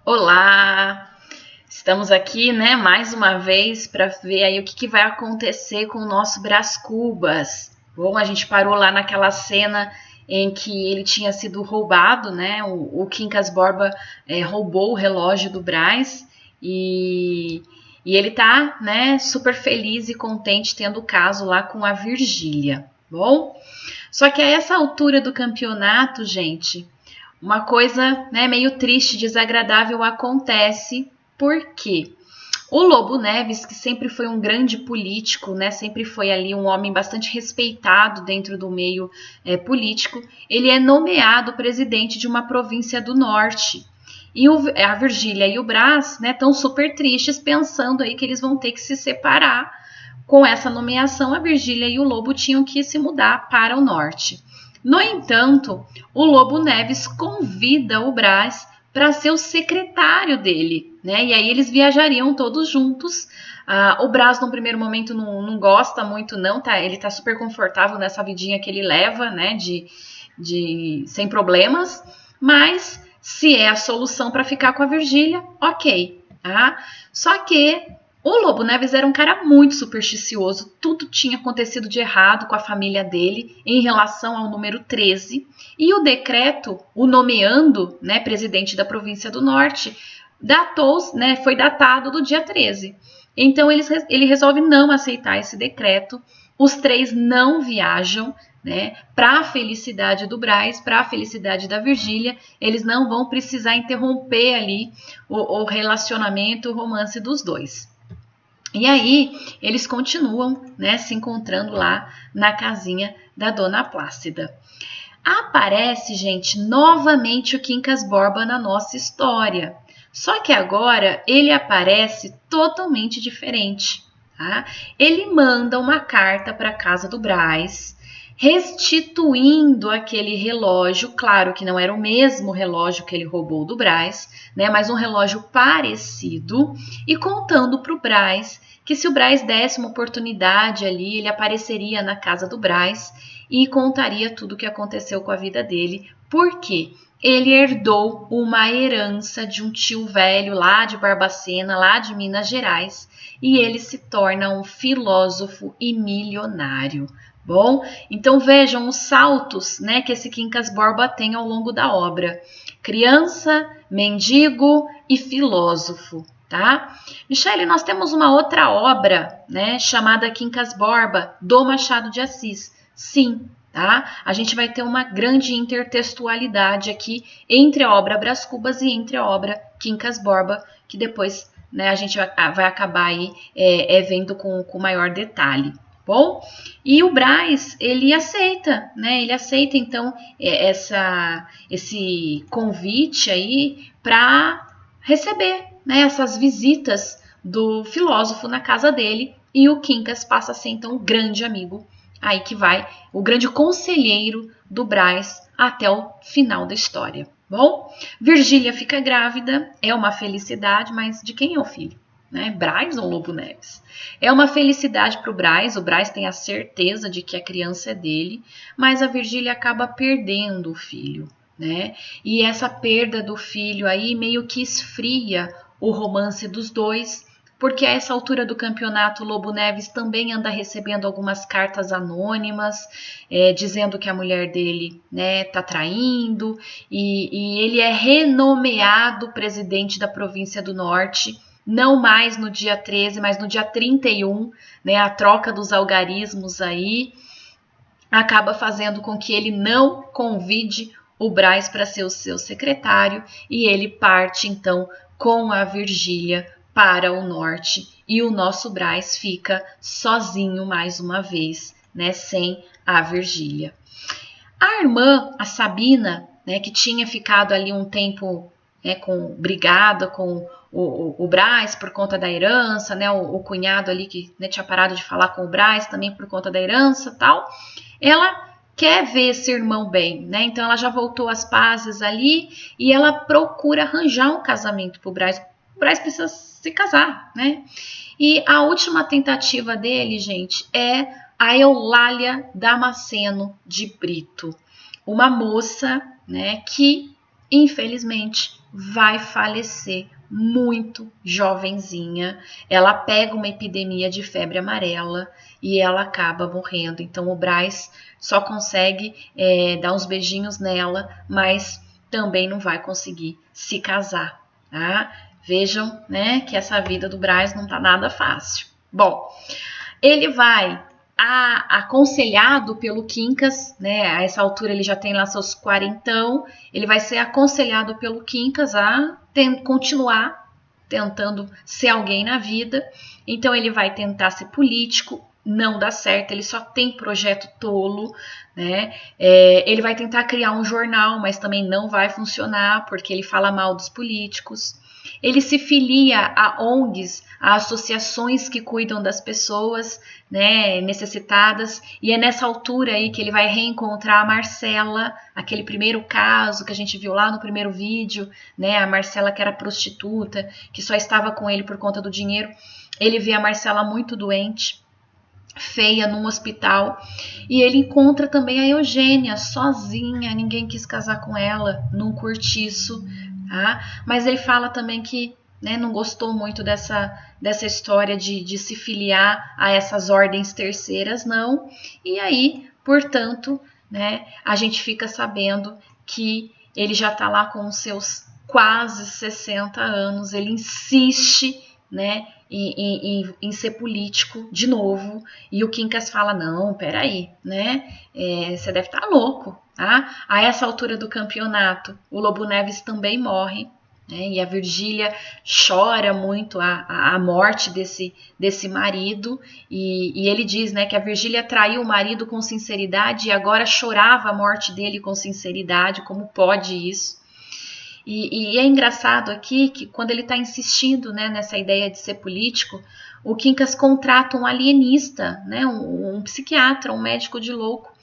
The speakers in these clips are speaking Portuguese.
Olá! Estamos aqui, né, mais uma vez para ver aí o que vai acontecer com o nosso Brás Cubas. Bom, a gente parou lá naquela cena em que ele tinha sido roubado, né? O Quincas Borba roubou o relógio do Brás e ele tá, né, super feliz e contente tendo o caso lá com a Virgília. Bom, só que a essa altura do campeonato, gente, uma coisa, né, meio triste, desagradável acontece, porque o Lobo Neves, que sempre foi um grande político, né, sempre foi ali um homem bastante respeitado dentro do meio político, ele é nomeado presidente de uma província do norte. E a Virgília e o Brás estão super tristes, pensando aí que eles vão ter que se separar. Com essa nomeação, a Virgília e o Lobo tinham que se mudar para o norte. No entanto, o Lobo Neves convida o Brás para ser o secretário dele, né? E aí eles viajariam todos juntos. O Brás, no primeiro momento, não gosta muito, não, tá? Ele tá super confortável nessa vidinha que ele leva, né? Sem problemas. Mas se é a solução para ficar com a Virgília, ok, tá? Só que o Lobo Neves era um cara muito supersticioso, tudo tinha acontecido de errado com a família dele em relação ao número 13, e o decreto, o nomeando, né, presidente da província do Norte, foi datado do dia 13. Então ele resolve não aceitar esse decreto, os três não viajam, né, para a felicidade do Brás, para a felicidade da Virgília, eles não vão precisar interromper ali o relacionamento, o romance dos dois. E aí, eles continuam, né, se encontrando lá na casinha da Dona Plácida. Aparece, gente, novamente o Quincas Borba na nossa história. Só que agora ele aparece totalmente diferente. Tá? Ele manda uma carta para a casa do Brás, restituindo aquele relógio, claro que não era o mesmo relógio que ele roubou do Brás, né, mas um relógio parecido, e contando para o Brás que se o Brás desse uma oportunidade ali, ele apareceria na casa do Brás e contaria tudo o que aconteceu com a vida dele, porque ele herdou uma herança de um tio velho lá de Barbacena, lá de Minas Gerais, e ele se torna um filósofo e milionário. Bom, então vejam os saltos, né, que esse Quincas Borba tem ao longo da obra. Criança, mendigo e filósofo. Tá? Michele, nós temos uma outra obra, né, chamada Quincas Borba, do Machado de Assis. Sim, tá? A gente vai ter uma grande intertextualidade aqui entre a obra Brás Cubas e entre a obra Quincas Borba, que depois, né, a gente vai acabar aí vendo com maior detalhe. Bom, e o Brás, ele aceita, né? Ele aceita então esse convite aí para receber, né, essas visitas do filósofo na casa dele, e o Quincas passa a ser então um grande amigo, aí que vai o grande conselheiro do Brás até o final da história. Bom, Virgília fica grávida, é uma felicidade, mas de quem é o filho? Né? Brás ou Lobo Neves? É uma felicidade para o Brás tem a certeza de que a criança é dele, mas a Virgília acaba perdendo o filho, né? E essa perda do filho aí meio que esfria o romance dos dois, porque a essa altura do campeonato o Lobo Neves também anda recebendo algumas cartas anônimas, dizendo que a mulher dele, né, tá traindo, e ele é renomeado presidente da província do Norte, não mais no dia 13, mas no dia 31, né, a troca dos algarismos aí acaba fazendo com que ele não convide o Brás para ser o seu secretário, e ele parte então com a Virgília para o norte, e o nosso Brás fica sozinho mais uma vez, né, sem a Virgília. A irmã, a Sabina, né, que tinha ficado ali um tempo, né, brigada com o Brás por conta da herança, né, o cunhado ali que, né, tinha parado de falar com o Brás também por conta da herança, tal. Ela quer ver esse irmão bem, né? Então ela já voltou às pazes ali e ela procura arranjar um casamento pro Brás. O Brás precisa se casar, né? E a última tentativa dele, gente, é a Eulália Damasceno de Brito, uma moça, né, que infelizmente, vai falecer muito jovenzinha. Ela pega uma epidemia de febre amarela e ela acaba morrendo. Então o Braz só consegue dar uns beijinhos nela, mas também não vai conseguir se casar, tá? Vejam, né, que essa vida do Braz não tá nada fácil. Bom, ele vai aconselhado pelo Quincas, né? A essa altura ele já tem lá seus 40, ele vai ser aconselhado pelo Quincas a continuar tentando ser alguém na vida. Então ele vai tentar ser político, não dá certo, ele só tem projeto tolo, né? Ele vai tentar criar um jornal, mas também não vai funcionar, porque ele fala mal dos políticos. Ele se filia a ONGs, a associações que cuidam das pessoas, né, necessitadas, e é nessa altura aí que ele vai reencontrar a Marcela, aquele primeiro caso que a gente viu lá no primeiro vídeo, né, a Marcela que era prostituta, que só estava com ele por conta do dinheiro. Ele vê a Marcela muito doente, feia, num hospital, e ele encontra também a Eugênia, sozinha, ninguém quis casar com ela, num cortiço, tá? Mas ele fala também que, né, não gostou muito dessa história de se filiar a essas ordens terceiras, não, e aí, portanto, né, a gente fica sabendo que ele já está lá com os seus quase 60 anos, ele insiste, né, em ser político de novo, e o Quincas fala, não, peraí, né, você deve estar louco, tá? A essa altura do campeonato, o Lobo Neves também morre, né, e a Virgília chora muito a morte desse marido, e ele diz, né, que a Virgília traiu o marido com sinceridade e agora chorava a morte dele com sinceridade, como pode isso? E é engraçado aqui que quando ele está insistindo, né, nessa ideia de ser político, o Quincas contrata um alienista, né, um psiquiatra, um médico de louco,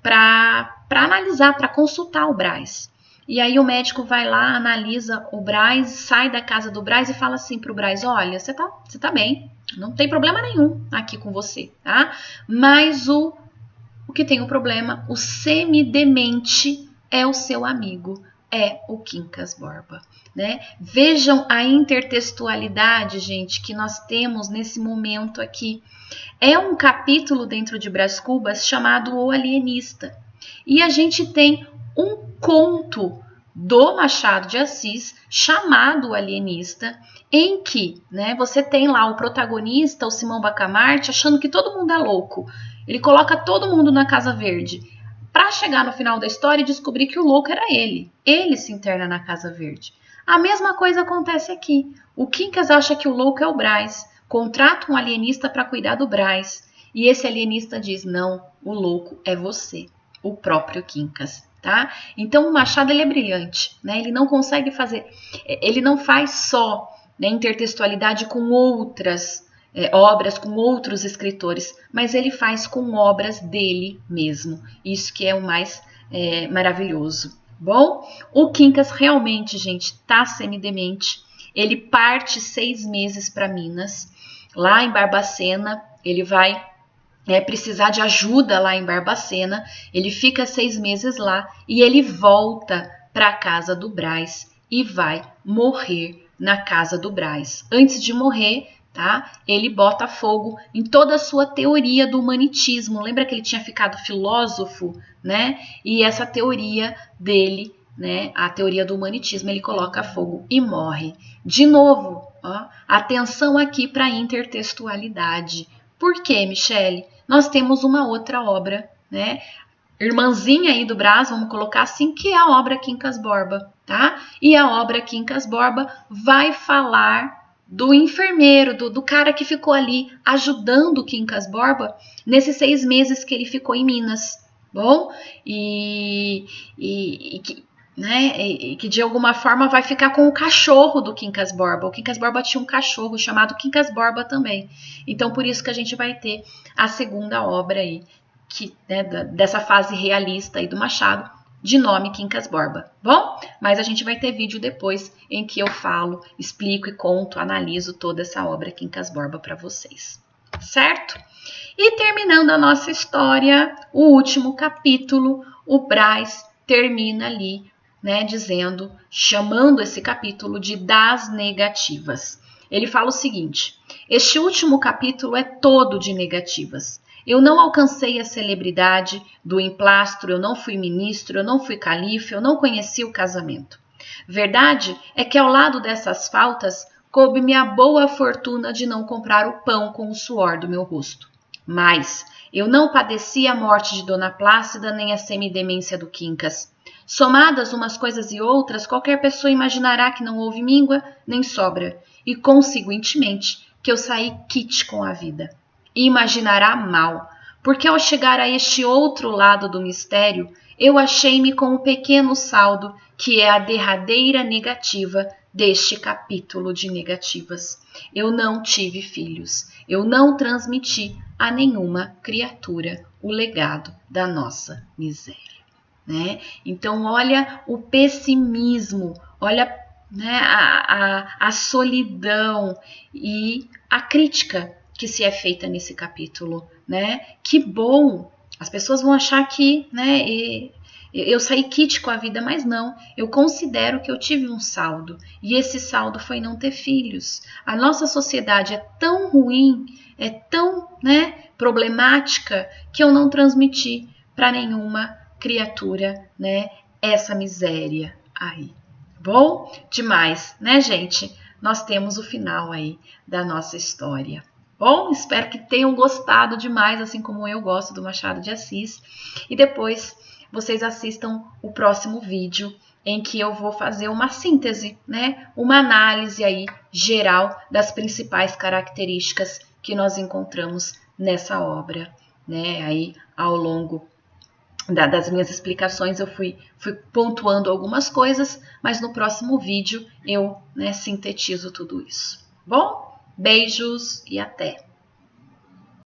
para analisar, para consultar o Braz. E aí o médico vai lá, analisa o Braz, sai da casa do Braz e fala assim pro Braz, olha, você tá bem, não tem problema nenhum aqui com você, tá? Mas o que tem um problema, o semidemente é o seu amigo, é o Quincas Borba, né? Vejam a intertextualidade, gente, que nós temos nesse momento aqui. É um capítulo dentro de Brás Cubas chamado O Alienista. E a gente tem um conto do Machado de Assis chamado O Alienista, em que, né, você tem lá o protagonista, o Simão Bacamarte, achando que todo mundo é louco. Ele coloca todo mundo na Casa Verde para chegar no final da história e descobrir que o louco era ele. Ele se interna na Casa Verde. A mesma coisa acontece aqui. O Quincas acha que o louco é o Braz, contrata um alienista para cuidar do Braz, e esse alienista diz, não, o louco é você, o próprio Quincas, tá? Então o Machado, ele é brilhante, né? Ele não consegue fazer, ele não faz só, né, intertextualidade com outras obras, com outros escritores, mas ele faz com obras dele mesmo. Isso que é o mais maravilhoso. Bom, o Quincas realmente, gente, tá semidemente. Ele parte 6 meses para Minas. Lá em Barbacena, ele vai precisar de ajuda lá em Barbacena. Ele fica 6 meses lá e ele volta para a casa do Braz e vai morrer na casa do Braz. Antes de morrer, tá? Ele bota fogo em toda a sua teoria do humanitismo. Lembra que ele tinha ficado filósofo, né? E essa teoria dele, né, a teoria do humanitismo, ele coloca fogo e morre. De novo, ó, atenção aqui para a intertextualidade. Por quê, Michele? Nós temos uma outra obra, né? Irmãzinha aí do Braz, vamos colocar assim, que é a obra Quincas Borba, tá? E a obra Quincas Borba vai falar do enfermeiro, do cara que ficou ali ajudando o Quincas Borba nesses 6 meses que ele ficou em Minas, bom? E que de alguma forma vai ficar com o cachorro do Quincas Borba. O Quincas Borba tinha um cachorro chamado Quincas Borba também. Então, por isso que a gente vai ter a segunda obra aí, né, dessa fase realista aí do Machado, de nome Quincas Borba. Bom, mas a gente vai ter vídeo depois em que eu falo, explico e conto, analiso toda essa obra Quincas Borba para vocês. Certo? E terminando a nossa história, o último capítulo, o Braz termina ali né, chamando esse capítulo de Das Negativas. Ele fala o seguinte: este último capítulo é todo de negativas. Eu não alcancei a celebridade do emplastro, eu não fui ministro, eu não fui califa, eu não conheci o casamento. Verdade é que ao lado dessas faltas, coube-me a boa fortuna de não comprar o pão com o suor do meu rosto. Mas eu não padeci a morte de Dona Plácida nem a semidemência do Quincas. Somadas umas coisas e outras, qualquer pessoa imaginará que não houve míngua nem sobra, e conseguintemente que eu saí quite com a vida. E imaginará mal, porque ao chegar a este outro lado do mistério, eu achei-me com um pequeno saldo, que é a derradeira negativa deste capítulo de negativas. Eu não tive filhos, eu não transmiti a nenhuma criatura o legado da nossa miséria. Né? Então, olha o pessimismo, olha, né, a solidão e a crítica que se é feita nesse capítulo. Né? Que bom! As pessoas vão achar que, né, eu saí quite com a vida, mas não. Eu considero que eu tive um saldo, e esse saldo foi não ter filhos. A nossa sociedade é tão ruim, é tão, né, problemática, que eu não transmiti para nenhuma criatura, né, essa miséria aí. Bom? Demais, né, gente? Nós temos o final aí da nossa história. Bom, espero que tenham gostado demais, assim como eu gosto do Machado de Assis. E depois vocês assistam o próximo vídeo, em que eu vou fazer uma síntese, né, uma análise aí geral das principais características que nós encontramos nessa obra, né, aí ao longo das minhas explicações eu fui pontuando algumas coisas, mas no próximo vídeo eu, né, sintetizo tudo isso. Bom, beijos e até!